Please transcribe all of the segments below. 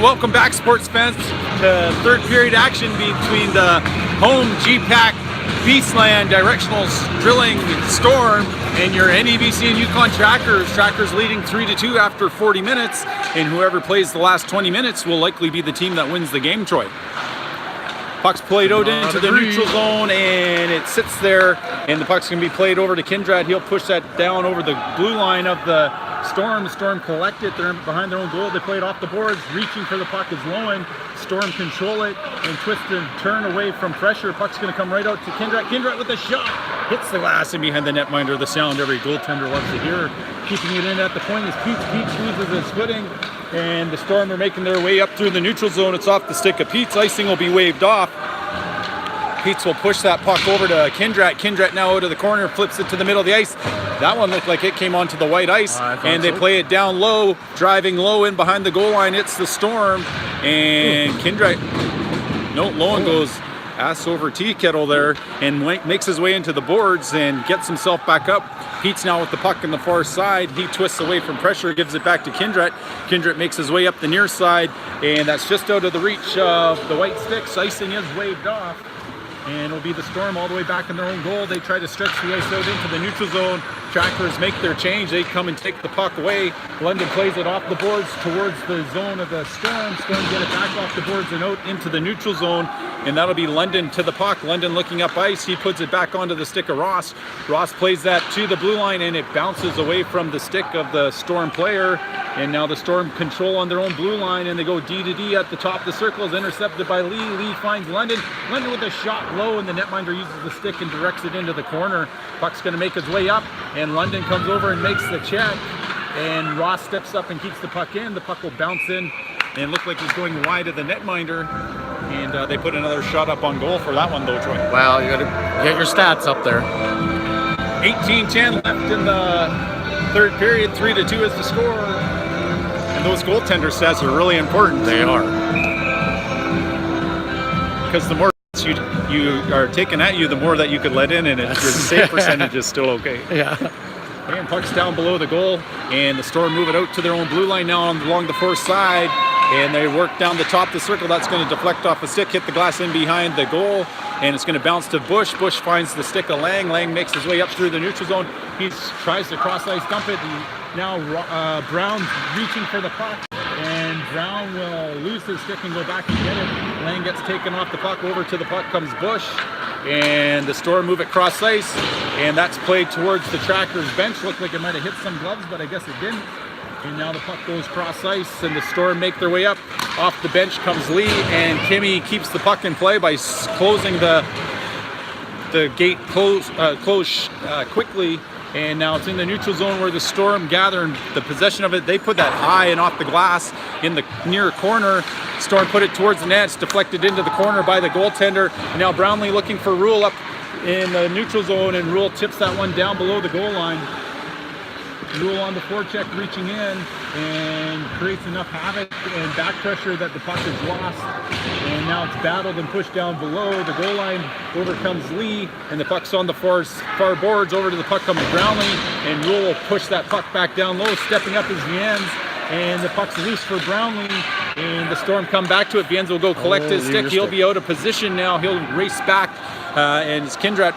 welcome back, sports fans, to third period action between the home GPAC Peaceland Directional Drilling Storm and your NEBC and Yukon Trackers. Trackers leading 3-2 after 40 minutes, and whoever plays the last 20 minutes will likely be the team that wins the game, Troy. Puck's played out into the neutral zone, and it sits there, and the puck's going to be played over to Kindred. He'll push that down over the blue line of the Storm. The Storm collect it. They're behind their own goal. They play it off the boards. Reaching for the puck is Lowen. Storm control it and twist and turn away from pressure. Puck's going to come right out to Kindred. Kindred with a shot. Hits the glass and behind the netminder. The sound every goaltender loves to hear. Keeping it in at the point is Pete. Pete loses his footing. And the Storm are making their way up through the neutral zone. It's off the stick of Pete's. Icing will be waved off. Pete's will push that puck over to Kindred. Kindred now out of the corner, flips it to the middle of the ice. That one looked like it came onto the white ice, and they play it down low, driving low in behind the goal line. It's the Storm, and Kindred, Lowen goes ass over tea kettle there and makes his way into the boards and gets himself back up. Pete's now with the puck in the far side. He twists away from pressure, gives it back to Kindred. Kindred makes his way up the near side, and that's just out of the reach of the white sticks. Icing is waved off. And it'll be the Storm all the way back in their own goal. They try to stretch the ice out into the neutral zone. Trackers make their change. They come and take the puck away. London plays it off the boards towards the zone of the Storm. Storm get it back off the boards and out into the neutral zone. And that'll be London to the puck. London looking up ice. He puts it back onto the stick of Ross. Ross plays that to the blue line, and it bounces away from the stick of the Storm player. And now the Storm control on their own blue line, and they go D to D at the top of the circle. Is intercepted by Lee. Lee finds London. London with a shot low, and the netminder uses the stick and directs it into the corner. Puck's going to make his way up, and London comes over and makes the check. And Ross steps up and keeps the puck in. The puck will bounce in and look like he's going wide of the netminder. And they put another shot up on goal for that one, though, Troy. Well, you got to get your stats up there. 18-10 left in the third period. 3-2 is the score. And those goaltender stats are really important. They are. Because the more you are taken at you, the more that you could let in, and your save percentage is still okay. Yeah. And puck's down below the goal, and the Storm move it out to their own blue line now along the far side, and they work down the top of the circle. That's going to deflect off the stick, hit the glass in behind the goal, and it's going to bounce to Bush. Bush finds the stick of Lang. Lang makes his way up through the neutral zone. He tries to cross ice dump it. Now Brown's reaching for the puck, and Brown will lose his stick and go back and get it. Lang gets taken off the puck. Over to the puck comes Bush, and the Storm move it cross ice, and that's played towards the Trackers bench. Looked like it might have hit some gloves, but I guess it didn't. And now the puck goes cross ice, and the Storm make their way up. Off the bench comes Lee, and Kimmy keeps the puck in play by closing the gate close quickly. And now it's in the neutral zone where the Storm gather and the possession of it. They put that high and off the glass in the near corner. Storm put it towards the net. It's deflected into the corner by the goaltender. And now Brownlee looking for Rule up in the neutral zone, and Rule tips that one down below the goal line. Rule on the forecheck, reaching in, and creates enough havoc and back pressure that the puck is lost. And now it's battled and pushed down below the goal line. Over comes Lee, and the puck's on the far boards. Over to the puck comes Brownlee, and Rule will push that puck back down low, stepping up is Viens, and the puck's loose for Brownlee, and the Storm come back to it. Viens will go collect his stick. He'll be out of position now. He'll race back, and it's Kindred.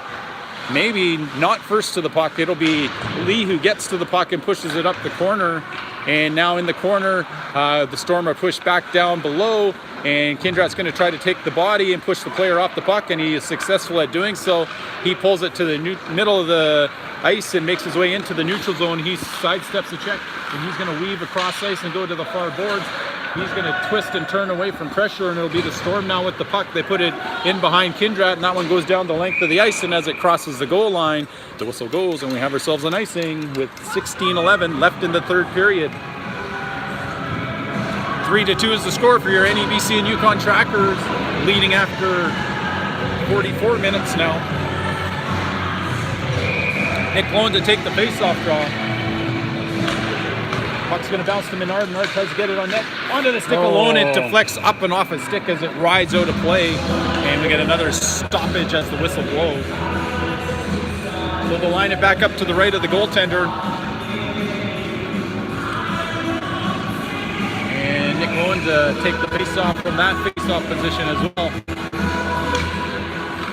Maybe not first to the puck. It'll be Lee who gets to the puck and pushes it up the corner. And now in the corner, the Storm are pushed back down below, and Kindred's going to try to take the body and push the player off the puck, and he is successful at doing so. He pulls it to the middle of the ice and makes his way into the neutral zone. He sidesteps the check, and he's going to weave across ice and go to the far boards. He's going to twist and turn away from pressure, and it'll be the Storm now with the puck. They put it in behind Kindred, and that one goes down the length of the ice, and as it crosses the goal line, the whistle goes, and we have ourselves an icing with 16-11 left in the third period. 3-2 is the score for your NEBC and Yukon Trackers, leading after 44 minutes now. Nick Lowen to take the face-off draw. Puck's going to bounce to Menard. Menard tries to get it on net. Onto the stick alone. It deflects up and off his stick as it rides out of play. And we get another stoppage as the whistle blows. So they'll line it back up to the right of the goaltender. And Nick Lowen to take the face-off from that face-off position as well.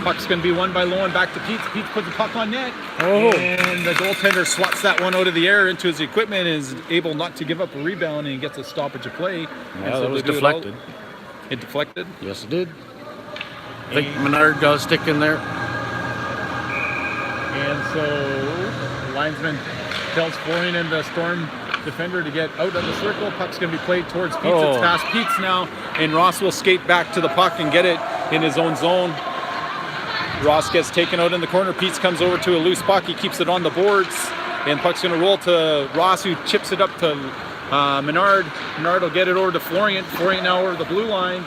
Puck's going to be won by Lowen, back to Peets. Peets puts the puck on net, and the goaltender swats that one out of the air into his equipment and is able not to give up a rebound, and he gets a stoppage of play. Yeah, that was deflected. It deflected? Yes, it did. I think Menard got a stick in there. And so the linesman tells Florian and the Storm defender to get out of the circle. Puck's going to be played towards Peets. It's past Peets now, and Ross will skate back to the puck and get it in his own zone. Ross gets taken out in the corner. Peets comes over to a loose puck. He keeps it on the boards, and puck's going to roll to Ross, who chips it up to Menard. Menard will get it over to Florian. Florian now over the blue line.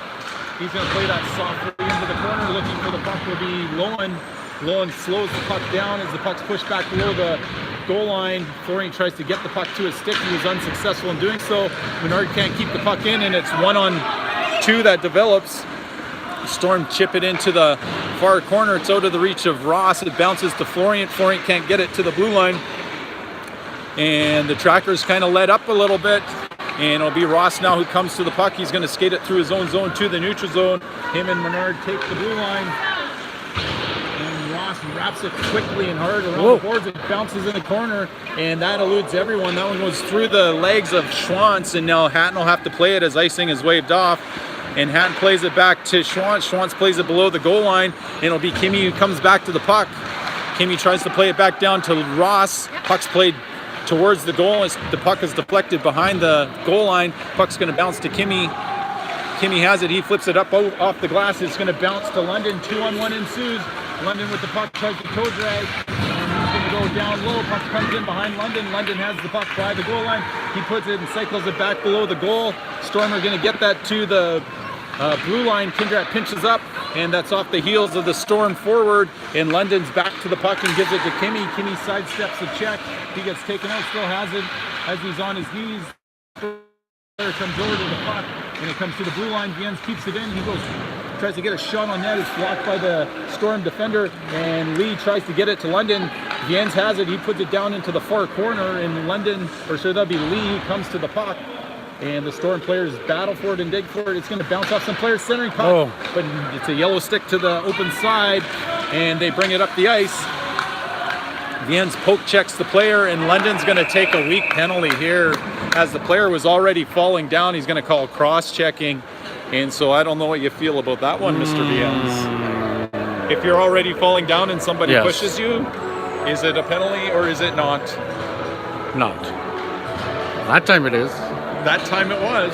He's going to play that softly into the corner. Looking for the puck will be Lowen. Lowen slows the puck down as the puck's pushed back below the goal line. Florian tries to get the puck to his stick. He was unsuccessful in doing so. Menard can't keep the puck in, and it's 1-on-2 that develops. Storm chip it into the far corner. It's out of the reach of Ross. It bounces to Florian. Florian can't get it to the blue line. And the Trackers kind of let up a little bit. And it'll be Ross now who comes to the puck. He's going to skate it through his own zone to the neutral zone. Him and Menard take the blue line. And Ross wraps it quickly and hard around the boards. It bounces in the corner. And that eludes everyone. That one goes through the legs of Schwantz. And now Hatton will have to play it as icing is waved off. And Hatton plays it back to Schwantz. Schwantz plays it below the goal line. And it'll be Kimmy who comes back to the puck. Kimmy tries to play it back down to Ross. Puck's played towards the goal. The puck is deflected behind the goal line. Puck's going to bounce to Kimmy. Kimmy has it. He flips it up off the glass. It's going to bounce to London. 2-on-1 ensues. London with the puck tries to toe drag. And he's going to go down low. Puck comes in behind London. London has the puck by the goal line. He puts it and cycles it back below the goal. Storm are going to get that to the blue line. Kindrat pinches up, and that's off the heels of the Storm forward. And London's back to the puck and gives it to Kimmy. Kimmy sidesteps a check. He gets taken out, still has it as he's on his knees. Player comes over to the puck, and it comes to the blue line. Viens keeps it in. He tries to get a shot on net. It's blocked by the Storm defender, and Lee tries to get it to London. Viens has it. He puts it down into the far corner, and London, or so that'll be Lee, comes to the puck. And the Storm players battle for it and dig for it. It's going to bounce off some players centering puck, but it's a yellow stick to the open side, and they bring it up the ice. Viens poke checks the player, and London's going to take a weak penalty here. As the player was already falling down, he's going to call cross-checking. And so I don't know what you feel about that one, Mr. Viens. If you're already falling down and somebody pushes you, is it a penalty or is it not? Not. That time it is. That time it was.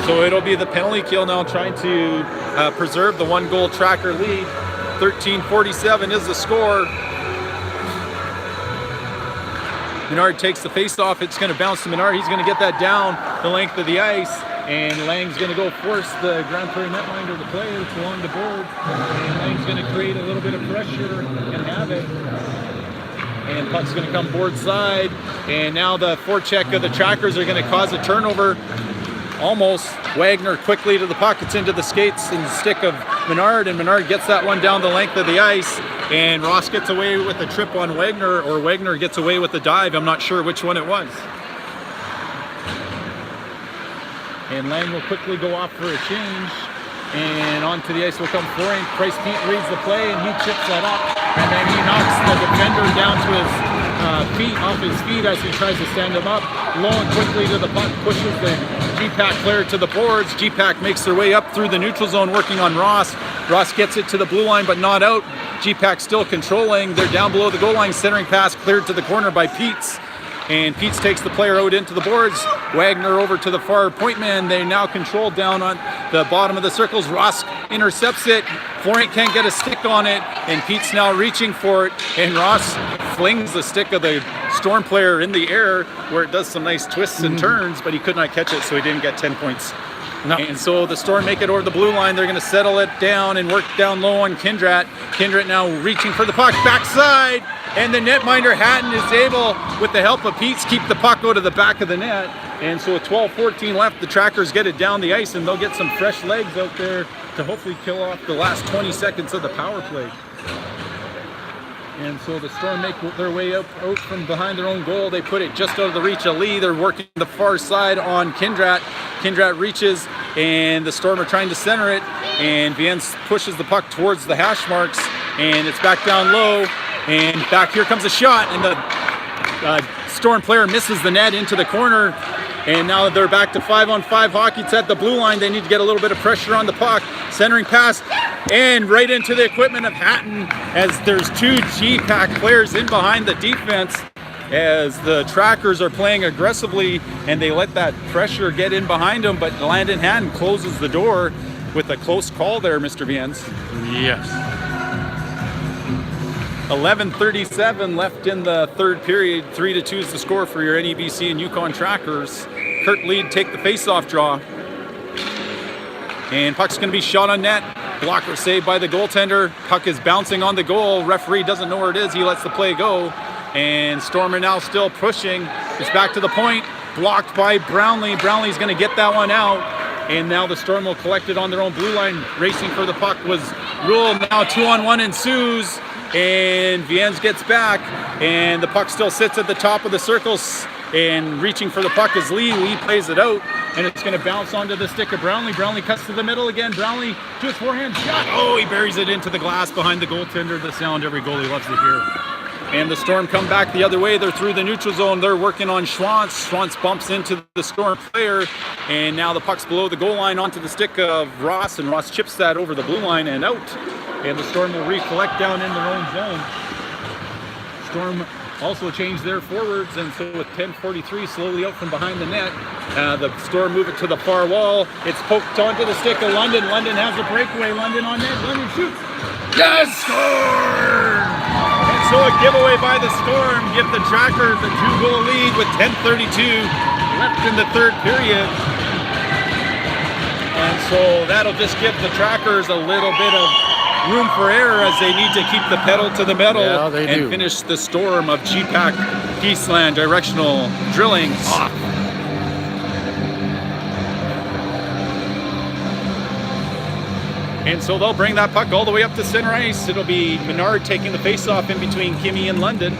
So it'll be the penalty kill now, trying to preserve the 1-goal Tracker lead. 13:47 is the score. Menard takes the face-off. It's going to bounce to Menard. He's going to get that down the length of the ice. And Lang's going to go force the Grand Prairie netminder to play it along the board. And Lang's going to create a little bit of pressure and have it. And puck's going to come board side. And now the forecheck of the Trackers are going to cause a turnover. Almost. Wagner quickly to the puck. It's into the skates and stick of Menard. And Menard gets that one down the length of the ice. And Ross gets away with a trip on Wagner, or Wagner gets away with a dive. I'm not sure which one it was. And Lang will quickly go off for a change. And onto the ice will come Florian. Price Pete reads the play, and he chips that up. And then he knocks the defender down to his feet, off his feet as he tries to stand him up. Lowen quickly to the puck, pushes the G-Pack player to the boards. G-Pack makes their way up through the neutral zone, working on Ross. Ross gets it to the blue line, but not out. G-Pack still controlling. They're down below the goal line. Centering pass cleared to the corner by Peets. And Peets takes the player out into the boards. Wagner over to the far point man. They now control down on the bottom of the circles. Ross intercepts it. Florian can't get a stick on it. And Peets now reaching for it. And Ross flings the stick of the Storm player in the air, where it does some nice twists and turns, but he could not catch it, so he didn't get 10 points. No. And so the Storm make it over the blue line. They're going to settle it down and work down low on Kindrat. Kindrat now reaching for the puck, backside, and the netminder Hatton is able, with the help of Peets, keep the puck out of the back of the net. And so with 12:14 left, the Trackers get it down the ice, and they'll get some fresh legs out there to hopefully kill off the last 20 seconds of the power play. And so the Storm make their way out from behind their own goal. They put it just out of the reach of Lee. They're working the far side on Kindrat. Kindrat reaches, and the Storm are trying to center it, and Viens pushes the puck towards the hash marks, and it's back down low, and back here comes a shot, and the Storm player misses the net into the corner, and now they're back to 5-on-5 hockey. It's at the blue line. They need to get a little bit of pressure on the puck. Centering pass, and right into the equipment of Hatton, as there's two G-Pack players in behind the defense, as the Trackers are playing aggressively, and they let that pressure get in behind them, but Landon Hatton closes the door with a close call there, Mr. Viens. Yes. 11:37 left in the third period. 3-2 is the score for your NEBC and Yukon Trackers. Kurt Lead take the face-off draw. And puck's going to be shot on net. Blocker saved by the goaltender. Puck is bouncing on the goal. Referee doesn't know where it is. He lets the play go. And Storm are now still pushing. It's back to the point. Blocked by Brownlee. Brownlee's going to get that one out. And now the Storm will collect it on their own blue line. Racing for the puck was ruled. Now 2-on-1 ensues. And Viens gets back, and the puck still sits at the top of the circles, and reaching for the puck is Lee. Lee plays it out, and it's going to bounce onto the stick of Brownlee. Brownlee cuts to the middle again. Brownlee to his forehand shot. Oh, he buries it into the glass behind the goaltender. The sound every goalie loves to hear. And the Storm come back the other way. They're through the neutral zone. They're working on Schwantz. Schwantz bumps into the Storm player, and now the puck's below the goal line onto the stick of Ross, and Ross chips that over the blue line and out. And the Storm will recollect down in their own zone. Storm also changed their forwards, and so with 10:43 slowly out from behind the net, the Storm move it to the far wall. It's poked onto the stick of London. London has a breakaway. London on net. London shoots. Yes! Storm! And so a giveaway by the Storm give the Trackers a 2-goal lead with 10:32 left in the third period. And so that'll just give the Trackers a little bit of room for error as they need to keep the pedal to the metal and finish the Storm of G-Pack Peaceland Directional drilling off. And so they'll bring that puck all the way up to center ice. It'll be Menard taking the face-off in between Kimmy and London.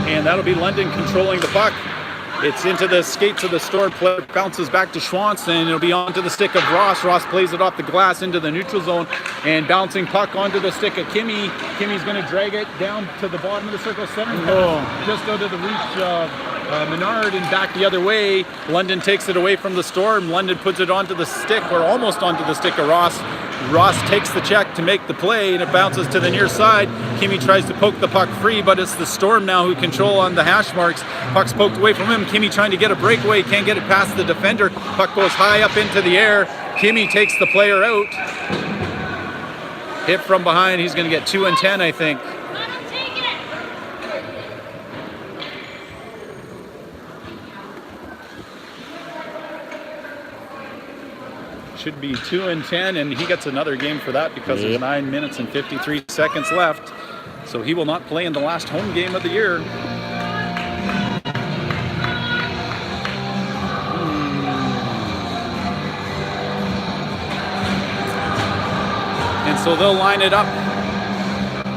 And that'll be London controlling the puck. It's into the skates of the Storm player, bounces back to Schwantz, and it'll be onto the stick of Ross. Ross plays it off the glass into the neutral zone, and bouncing puck onto the stick of Kimmy. Kimmy's going to drag it down to the bottom of the circle center, just out of the reach of Menard, and back the other way. London takes it away from the Storm. London puts it onto the stick, or almost onto the stick of Ross. Ross takes the check to make the play, and it bounces to the near side. Kimmy tries to poke the puck free, but it's the Storm now who control on the hash marks. Puck's poked away from him. Kimmy trying to get a breakaway, can't get it past the defender. Puck goes high up into the air. Kimmy takes the player out. Hit from behind. He's going to get 2 and 10, I think. Should be 2 and 10, and he gets another game for that because there's 9 minutes and 53 seconds left. So he will not play in the last home game of the year. And so they'll line it up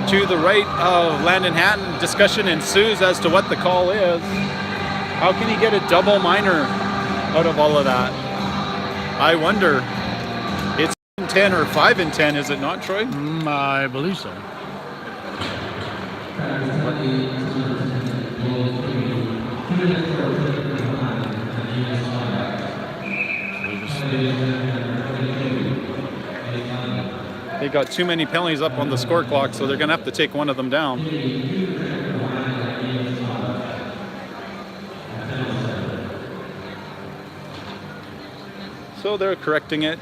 to the right of Landon Hatton. Discussion ensues as to what the call is. How can he get a double minor out of all of that? I wonder. It's 10 or 5 and 10, is it not, Troy? I believe so. They got too many penalties up on the score clock, so they're going to have to take one of them down. So they're correcting it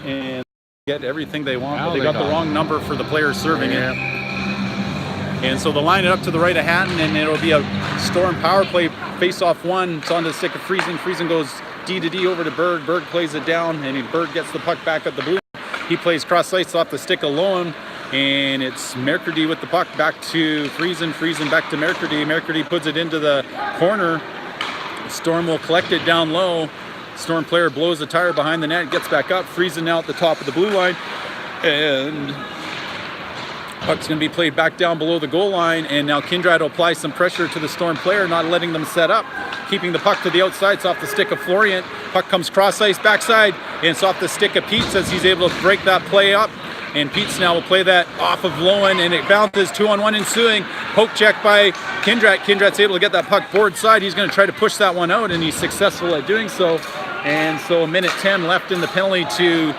and get everything they want, but they got the wrong number for the player serving it. And so they'll line it up to the right of Hatton, and it'll be a Storm power play face-off one. It's on the stick of Friesen. Friesen goes D to D over to Berg. Berg plays it down, and Berg gets the puck back at the blue. He plays cross-ice off the stick of Lowen, and it's Mercredi with the puck back to Friesen. Friesen back to Mercredi. Mercredi puts it into the corner. Storm will collect it down low. Storm player blows the tire behind the net, gets back up. Friesen now at the top of the blue line. And Puck's going to be played back down below the goal line, and now Kindred will apply some pressure to the Storm player, not letting them set up, keeping the puck to the outside. It's off the stick of Florian. Puck comes cross ice backside, and it's off the stick of Peets as he's able to break that play up. And Peets now will play that off of Lowen, and it bounces 2-on-1 ensuing. Poke check by Kindred. Kindred's able to get that puck board side. He's going to try to push that one out, and he's successful at doing so. And so a minute 10 left in the penalty to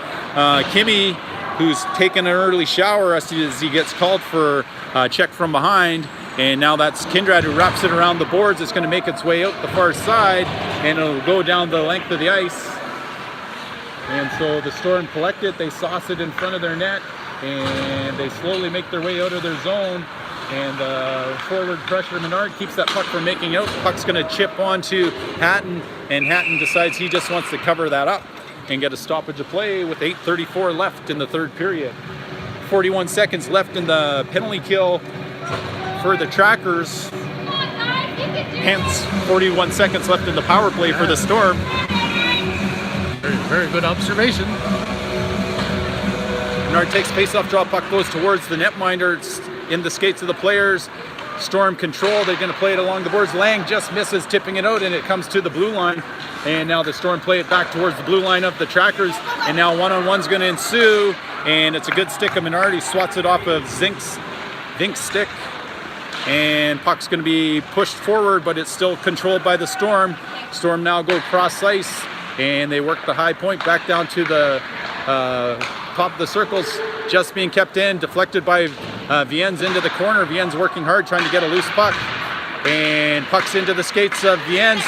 Kimmy, who's taken an early shower as he gets called for a check from behind. And now that's Kindred who wraps it around the boards. It's going to make its way out the far side, and it'll go down the length of the ice. And so the Storm collect it, they sauce it in front of their net, and they slowly make their way out of their zone. And forward pressure, Menard keeps that puck from making out. The puck's going to chip onto Hatton, and Hatton decides he just wants to cover that up and get a stoppage of play with 8:34 left in the third period. 41 seconds left in the penalty kill for the Trackers. Hence, 41 seconds left in the power play for the Storm. Very, very good observation. Menard takes face-off draw, puck goes towards the netminder. It's in the skates of the players. Storm control, they're going to play it along the boards. Lang just misses tipping it out, and it comes to the blue line. And now the Storm play it back towards the blue line of the Trackers. And now one-on-one's going to ensue. And it's a good stick of Menard. He swats it off of Zink's stick. And puck's going to be pushed forward, but it's still controlled by the Storm. Storm now go cross ice, and they work the high point back down to the top of the circles, just being kept in, deflected by Viens into the corner. Viens working hard, trying to get a loose puck, and puck's into the skates of Viens.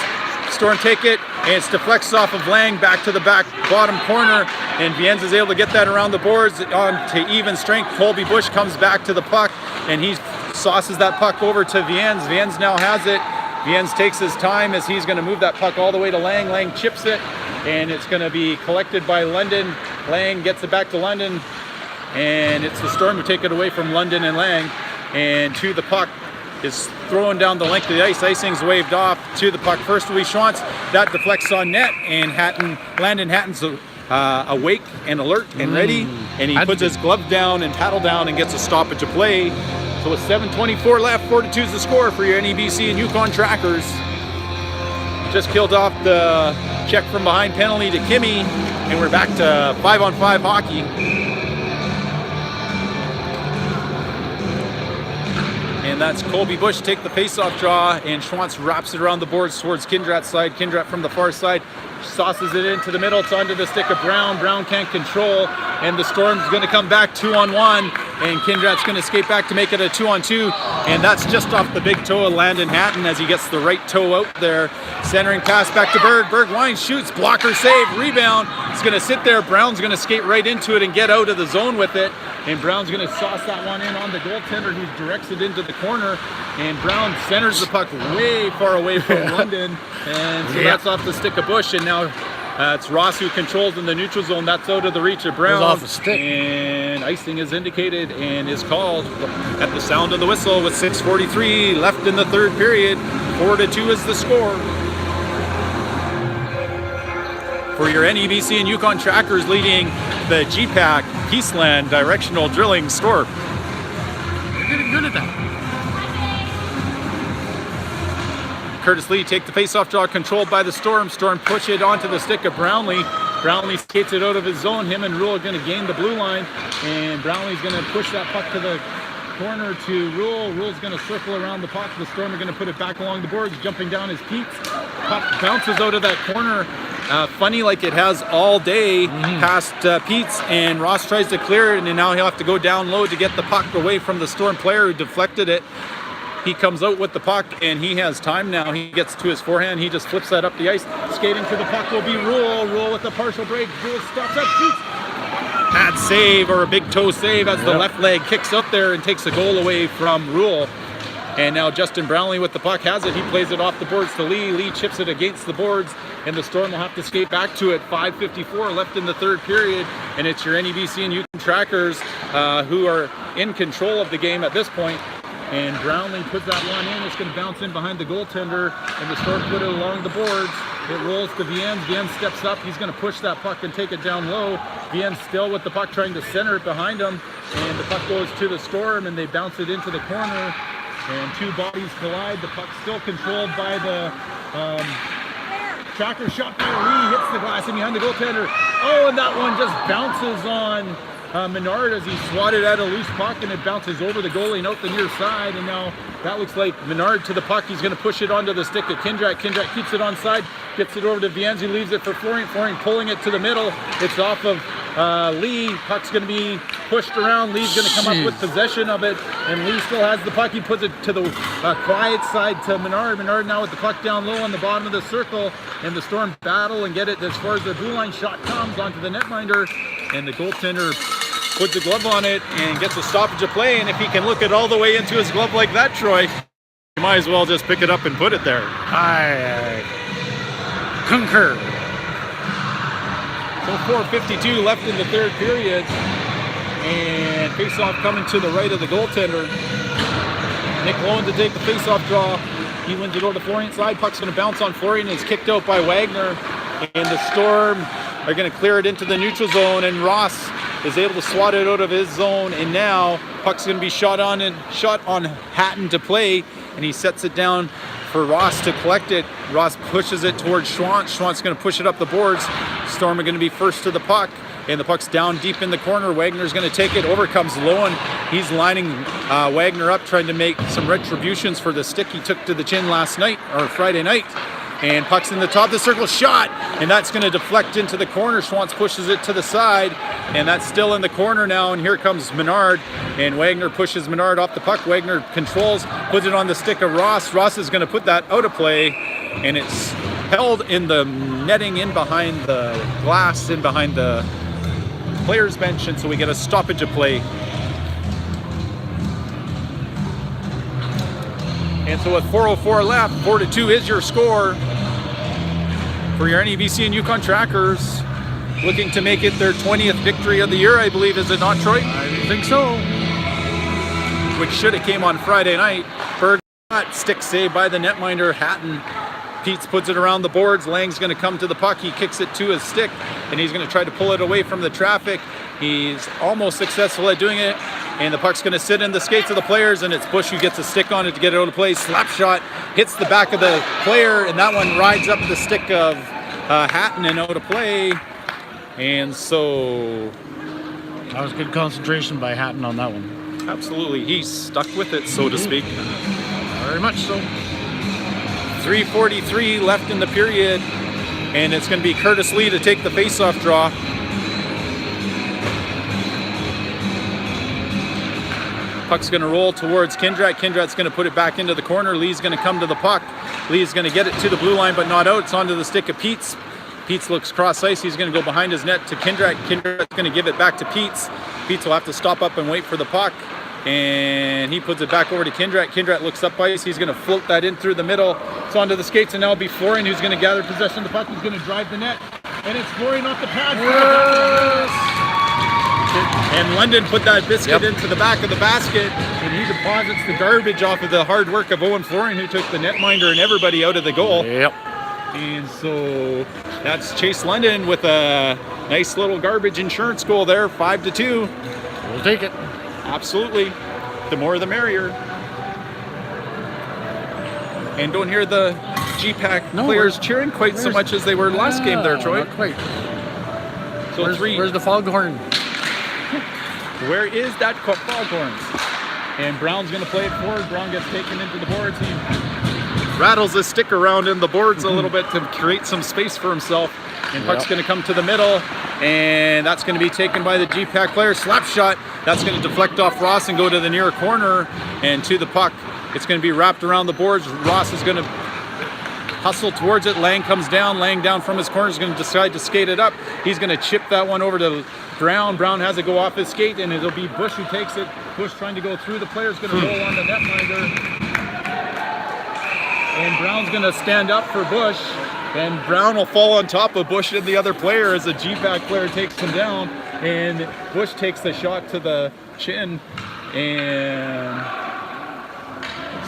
Storm take it, and it's deflects off of Lang back to the back bottom corner, and Viens is able to get that around the boards on to even strength. Colby Bush comes back to the puck, and he sauces that puck over to Viens. Viens now has it. Viens takes his time as he's going to move that puck all the way to Lang. Lang chips it, and it's going to be collected by London. Lang gets it back to London, and it's the Storm who take it away from London and Lang. And to the puck is thrown down the length of the ice. Icing's waved off to the puck. First Louis Schwantz, that deflects on net, and Landon Hatton's awake and alert and ready, and he puts his glove down and paddle down and gets a stoppage of play. So with 7:24 left, 4-2 is the score for your NEBC and Yukon Trackers. Just killed off the check from behind penalty to Kimmy, and we're back to 5-on-5 hockey. And that's Colby Bush take the face-off draw, and Schwantz wraps it around the boards towards Kindred's side. Kindred from the far side sauces it into the middle. It's onto the stick of Brown. Brown can't control, and the Storm's going to come back 2-on-1, and Kindred's going to skate back to make it a 2-on-2, and that's just off the big toe of Landon Hatton as he gets the right toe out there. Centering pass back to Berg. Berg winds, shoots, blocker save, rebound. It's going to sit there. Brown's going to skate right into it and get out of the zone with it, and Brown's going to sauce that one in on the goaltender, who directs it into the corner, and Brown centers the puck way far away from London, and so that's off the stick of Bush, and now it's Ross who controls in the neutral zone. That's out of the reach of Brown. Off the stick. And icing is indicated and is called at the sound of the whistle with 6:43 left in the third period. 4-2 is the score. For your NEBC and Yukon Trackers, leading the GPAC Peaceland Directional Drilling Store. You're getting good at that. Curtis Lee take the face-off draw, controlled by the Storm. Storm push it onto the stick of Brownlee. Brownlee skates it out of his zone. Him and Rule are going to gain the blue line, and Brownlee's going to push that puck to the corner to Rule. Rule's going to circle around the puck. The Storm are going to put it back along the boards, jumping down his Peets. Puck bounces out of that corner. Funny like it has all day past Peets, and Ross tries to clear it, and now he'll have to go down low to get the puck away from the Storm player who deflected it. He comes out with the puck, and he has time now. He gets to his forehand. He just flips that up the ice. Skating to the puck will be Rule. Rule with a partial break. Rule stops up. Pad save, or a big toe save, as the left leg kicks up there and takes a goal away from Rule. And now Justin Brownlee with the puck has it. He plays it off the boards to Lee. Lee chips it against the boards, and the Storm will have to skate back to it. 5:54 left in the third period, and it's your NEBC and Yukon Trackers who are in control of the game at this point. And Brownlee puts that one in. It's going to bounce in behind the goaltender, and the Storm put it along the boards. It rolls to Viens. Viens steps up. He's going to push that puck and take it down low. Viens still with the puck, trying to center it behind him. And the puck goes to the Storm, and they bounce it into the corner. And two bodies collide. The puck's still controlled by the tracker shot by Lee. Hits the glass and behind the goaltender. Oh, and that one just bounces on Menard as he swatted at a loose puck, and it bounces over the goalie and out the near side. And now that looks like Menard to the puck. He's going to push it onto the stick of Kindrak. Kindrak keeps it on side, gets it over to Viens, who leaves it for Florian. Florian pulling it to the middle. It's off of Lee. Puck's going to be pushed around. Lee's going to come up with possession of it, and Lee still has the puck. He puts it to the quiet side to Menard. Menard now with the puck down low on the bottom of the circle, and the Storm battle and get it as far as the blue line shot comes onto the netminder, and the goaltender puts a glove on it and gets a stoppage of play. And if he can look it all the way into his glove like that, Troy, you might as well just pick it up and put it there. I concur. So 4:52 left in the third period, and faceoff coming to the right of the goaltender. Nick Lowen to take the faceoff draw. He wins it over to Florian's side. Puck's going to bounce on Florian. It's kicked out by Wagner, and the Storm are going to clear it into the neutral zone, and Ross is able to swat it out of his zone, and now puck's going to be shot on Hatton to play, and he sets it down for Ross to collect it. Ross pushes it towards Schwantz. Schwantz going to push it up the boards. Storm are going to be first to the puck, and the puck's down deep in the corner. Wagner's going to take it. Over comes Lowen. He's lining Wagner up, trying to make some retributions for the stick he took to the chin last night, or Friday night. And puck's in the top of the circle, shot, and that's going to deflect into the corner. Schwantz pushes it to the side, and that's still in the corner now, and here comes Menard, and Wagner pushes Menard off the puck. Wagner controls, puts it on the stick of Ross. Ross is going to put that out of play, and it's held in the netting in behind the glass, in behind the players' bench, and so we get a stoppage of play. And so with 4:04 left, 4-2 is your score for your NEBC and Yukon Trackers, looking to make it their 20th victory of the year, I believe. Is it not, Troy? I think so. Which should have came on Friday night. Berg stick save by the netminder, Hatton. Peets puts it around the boards. Lang's going to come to the puck. He kicks it to his stick, and he's going to try to pull it away from the traffic. He's almost successful at doing it, and the puck's going to sit in the skates of the players, and it's Bush who gets a stick on it to get it out of play. Slap shot hits the back of the player, and that one rides up the stick of Hatton and out of play. And so that was good concentration by Hatton on that one. Absolutely, he's stuck with it, so to speak. Very much so. 3:43 left in the period, and it's going to be Curtis Lee to take the faceoff draw. Puck's going to roll towards Kindrak. Kindrak's going to put it back into the corner. Lee's going to come to the puck. Lee's going to get it to the blue line, but not out. It's onto the stick of Peets. Peets looks cross ice. He's going to go behind his net to Kindrak. Kindrak's going to give it back to Peets. Peets will have to stop up and wait for the puck, and he puts it back over to Kindrak. Kindrak looks up ice. He's going to float that in through the middle. It's onto the skates, and now it'll be Florian who's going to gather possession of the puck. He's going to drive the net, and it's Florian off the pad. Yes! And London put that biscuit into the back of the basket, and he deposits the garbage off of the hard work of Owen Florian, who took the netminder and everybody out of the goal. Yep. And so that's Chase London with a nice little garbage insurance goal there, 5-2. We'll take it. Absolutely. The more the merrier. And don't hear the GPAC players cheering quite so much as they were last game there, Troy. Not quite. So where's the foghorn? Where is that foghorn? And Brown's going to play it forward. Brown gets taken into the boards. He rattles his stick around in the boards a little bit to create some space for himself. And puck's going to come to the middle, and that's going to be taken by the GPAC player. Slap shot. That's going to deflect off Ross and go to the near corner and to the puck. It's going to be wrapped around the boards. Ross is going to hustle towards it. Lang comes down. Lang down from his corner is going to decide to skate it up. He's going to chip that one over to Brown. Brown has it go off his skate, and it'll be Bush who takes it. Bush trying to go through. The player's going to roll on the netminder. And Brown's going to stand up for Bush. And Brown will fall on top of Bush and the other player as the GPAC player takes him down. And Bush takes the shot to the chin. And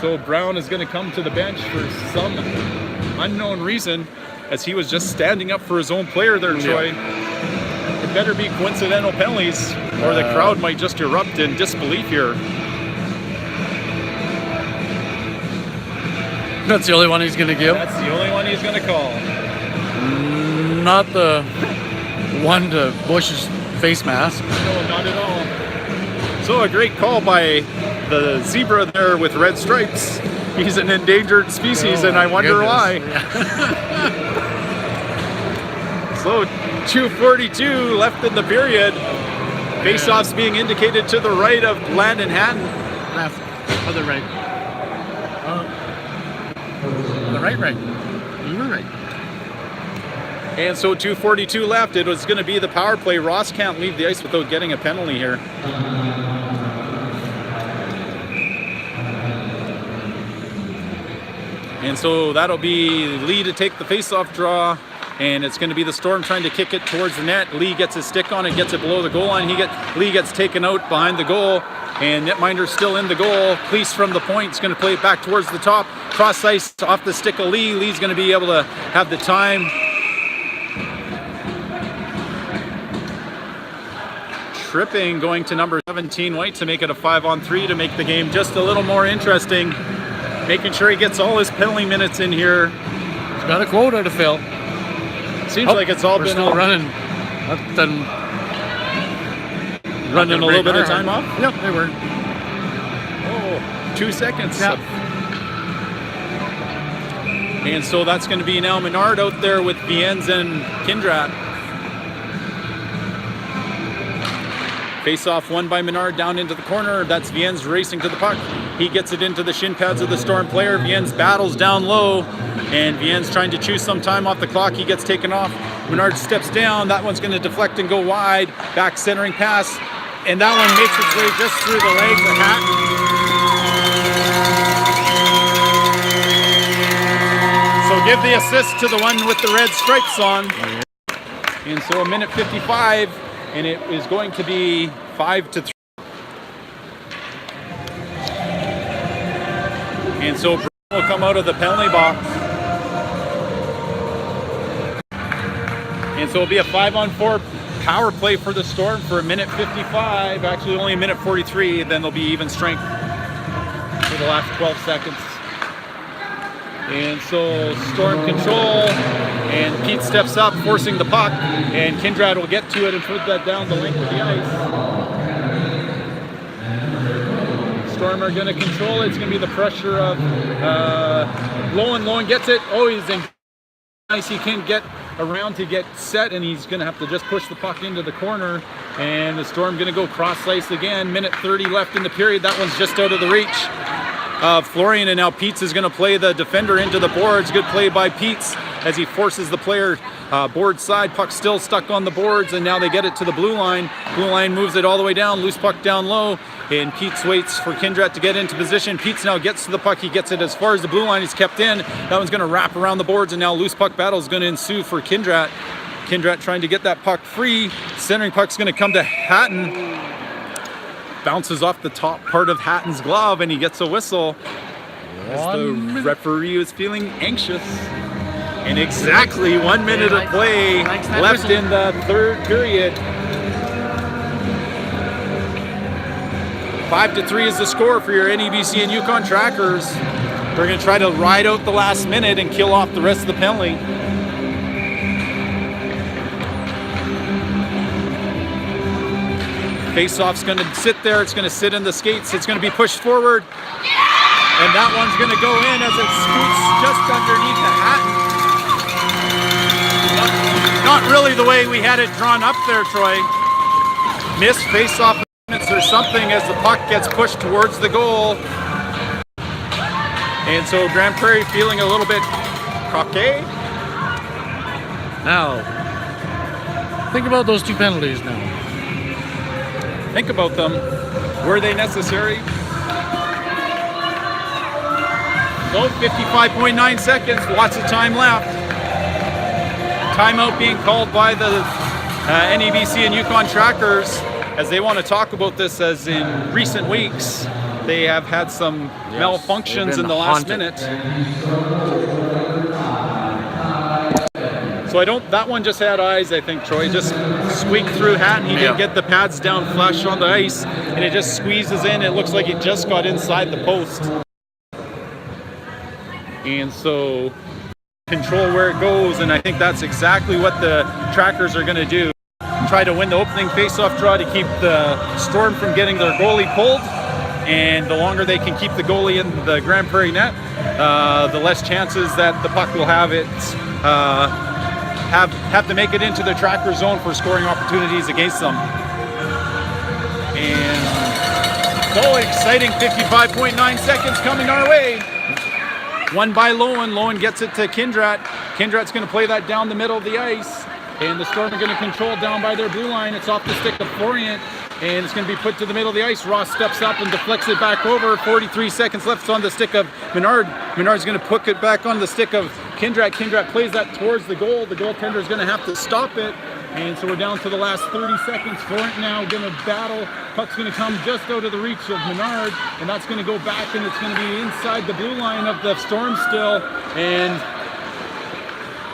So Brown is going to come to the bench for some unknown reason, as he was just standing up for his own player there, Troy. It better be coincidental penalties, or the crowd might just erupt in disbelief here. That's the only one he's going to give? That's the only one he's going to call. Not the one to Bush's face mask. No, not at all. So a great call by the zebra there with red stripes. He's an endangered species, and I wonder why. So 2:42 left in the period. Face-offs being indicated to the right of Landon Hatton. Left. Other right. The right. You were right. And so 2:42 left. It was going to be the power play. Ross can't leave the ice without getting a penalty here. And so that'll be Lee to take the face-off draw. And it's going to be the Storm trying to kick it towards the net. Lee gets his stick on it, gets it below the goal line. Lee gets taken out behind the goal, and netminder's still in the goal. Cleese from the point is going to play it back towards the top. Cross ice off the stick of Lee. Lee's going to be able to have the time. Tripping going to number 17, White, to make it a 5-on-3 to make the game just a little more interesting. Making sure he gets all his penalty minutes in here. He's got a quota to fill. Seems like it's all been still running. Running a little bit of time off? Yep, they were. Oh, 2 seconds. Yep. And so that's going to be now Menard out there with Viens and Kindrat. Face-off won by Menard down into the corner. That's Viens racing to the puck. He gets it into the shin pads of the Storm player. Viens battles down low, and Viens trying to chew some time off the clock. He gets taken off. Menard steps down. That one's going to deflect and go wide. Back centering pass, and that one makes its way just through the legs of Hatton. So give the assist to the one with the red stripes on. And so a minute 55, and it is going to be 5-3. And so Brown will come out of the penalty box. And so it'll be a 5-on-4 power play for the Storm for a minute 55. Actually only a minute 43. Then there'll be even strength for the last 12 seconds. And so Storm control, and Pete steps up, forcing the puck, and Kindrat will get to it and put that down the length of the ice. Storm are going to control it. It's going to be the pressure of Lowen gets it. Oh, he's in ice. He can't get around to get set, and he's going to have to just push the puck into the corner. And the Storm going to go cross ice again. Minute 30 left in the period. That one's just out of the reach of Florian, and now Peets is going to play the defender into the boards. Good play by Peets as he forces the player board side. Puck still stuck on the boards, and now they get it to the blue line. Blue line moves it all the way down. Loose puck down low, and Peets waits for Kindrat to get into position. Peets now gets to the puck. He gets it as far as the blue line. He's kept in. That one's going to wrap around the boards, and now loose puck battle is going to ensue for Kindrat. Kindrat trying to get that puck free. Centering puck's going to come to Hatton. Bounces off the top part of Hatton's glove, and he gets a whistle as the referee is feeling anxious. And exactly 1 minute of play left in the third period. 5-3 is the score for your NEBC and Yukon Trackers. They're going to try to ride out the last minute and kill off the rest of the penalty. Face-off's going to sit there. It's going to sit in the skates. It's going to be pushed forward. And that one's going to go in as it scoots just underneath the Hatton. Not really the way we had it drawn up there, Troy. Missed face-off or something as the puck gets pushed towards the goal. And so Grand Prairie feeling a little bit cocky. Now, think about those two penalties now. Think about them. Were they necessary? So 55.9 seconds, lots of time left. Timeout being called by the NEBC and Yukon Trackers as they want to talk about this as in recent weeks. they have had some malfunctions in the last minute. So that one just had eyes, I think, Troy. Just squeaked through Hatton. He didn't get the pads down flush on the ice, and it just squeezes in. It looks like it just got inside the post. And so control where it goes, and I think that's exactly what the Trackers are going to do. Try to win the opening face-off draw to keep the Storm from getting their goalie pulled, and the longer they can keep the goalie in the Grand Prairie net, the less chances that the puck will have to make it into the Tracker zone for scoring opportunities against them. And so exciting, 55.9 seconds coming our way. Won by Lowen. Lowen gets it to Kindrat. Kindrat's going to play that down the middle of the ice. And the Storm are going to control down by their blue line. It's off the stick of Florian. And it's going to be put to the middle of the ice. Ross steps up and deflects it back over. 43 seconds left on the stick of Menard. Menard's going to put it back on the stick of Kindrat. Kindrat plays that towards the goal. The goaltender is going to have to stop it. And so we're down to the last 30 seconds. Florent now going to battle. Puck's going to come just out of the reach of Menard, and that's going to go back, and it's going to be inside the blue line of the Storm still. And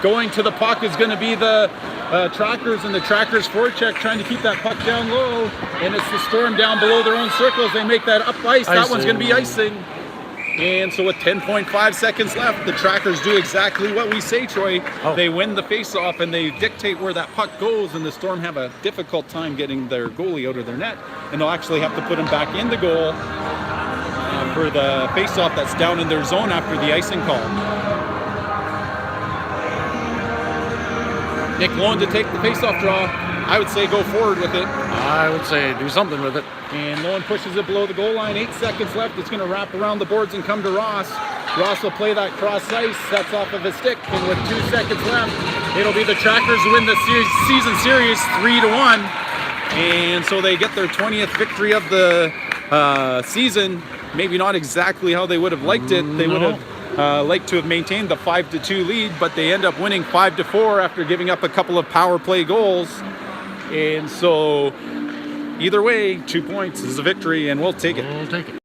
going to the puck is going to be the Trackers, and the Trackers forecheck trying to keep that puck down low. And it's the Storm down below their own circles. They make that up ice. That one's going to be icing. And so with 10.5 seconds left, the Trackers do exactly what we say, Troy. They win the face-off, and they dictate where that puck goes, and the Storm have a difficult time getting their goalie out of their net, and they'll actually have to put him back in the goal for the face-off that's down in their zone after the icing call. Nick Lowen to take the face-off draw. I would say go forward with it. I would say do something with it. And Lowen pushes it below the goal line. 8 seconds left. It's going to wrap around the boards and come to Ross. Ross will play that cross ice. That's off of his stick. And with 2 seconds left, it'll be the Trackers who win the season series 3-1. And so they get their 20th victory of the season. Maybe not exactly how they would have liked it. They would have liked to have maintained the 5-2 lead, but they end up winning 5-4 after giving up a couple of power play goals. And so either way, 2 points is a victory, and we'll take it. We'll take it.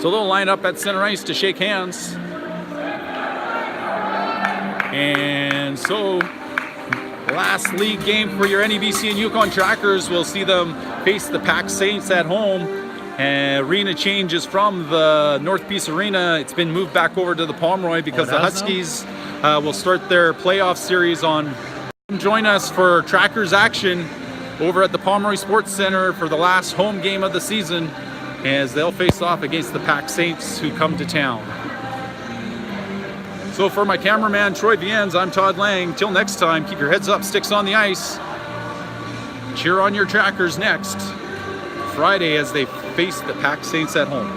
So they'll line up at center ice to shake hands. And so last league game for your NEBC and Yukon Trackers. We'll see them face the Pack Saints at home. Arena changes from the North Peace Arena. It's been moved back over to the Pomeroy because the Huskies will start their playoff series on. Join us for Trackers action over at the Pomeroy Sports Center for the last home game of the season, as they'll face off against the Pack Saints who come to town. So for my cameraman Troy Viens, I'm Todd Lang. Till next time, keep your heads up, sticks on the ice. Cheer on your Trackers next Friday as they face the Pack Saints at home.